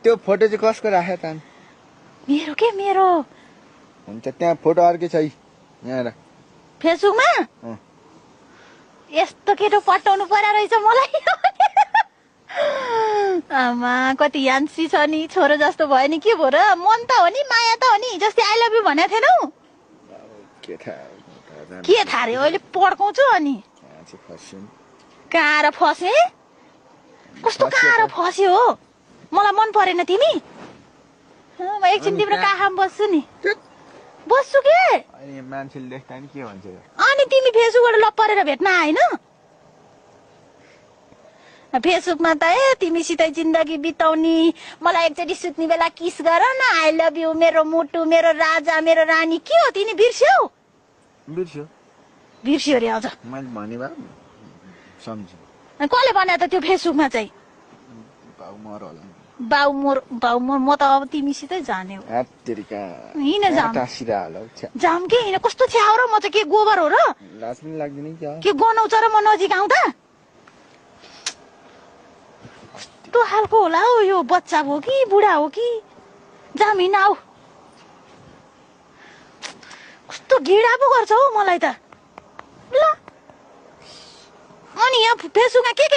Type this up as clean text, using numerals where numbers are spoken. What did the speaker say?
त्यो फोटो चाहिँ कसको राख्यो त? मेरो के मेरो हुन्छ त्यहाँ फोटो अर्कै छ यहाँ हेर फेसबुकमा यस्तो केटो पटाउनु पर्या रहेछ मलाई आमा कति यान्सी छ नि छोरो जस्तो भयो नि के भो र मन त हो नि माया त हो नि जस्तै आई लभ यु भनेको थिएनौ के थाहा रे अहिले पड्काउँछु अनि कहाँ फसे कस्तो कहाँ फस्यो हो मलाई मन परेन तिमी म एकछिन तिम्रो काखमा बस्छु नि बस्छु के अनि मान्छेले देख्दा नि के भन्छ अनि तिमी फेसबुकबाट लपरेर भेट्न आएन फेसबुकमा त तिमीसितै जिन्दगी बिताउने मलाई एकचोटि सुत्ने बेला किस गर न आई लभ यु मेरो मुटु मेरो राजा मेरो रानी के हो तिमी बिर्स्यौ बिर्स्यो रे अझ मैले भने भए सम्झ कसले भने त त्यो फेसबुकमा चाहिँ बाउ मोर म त अब तिमीसितै जाने हो हिँड जाम के हिँड कस्तो छ्याउ र म चाहिँ के गोबर हो र लाज पनि लाग्दैन के गनाउँछ र म नजिक आउँदा कस्तो खालको होला हौ यो बच्चा हो कि बुढा हो कि जाम हिँड आऊ कस्तो घिडा पो गर्छ हौ मलाई त ल अनि यहाँ फेसबुकमा के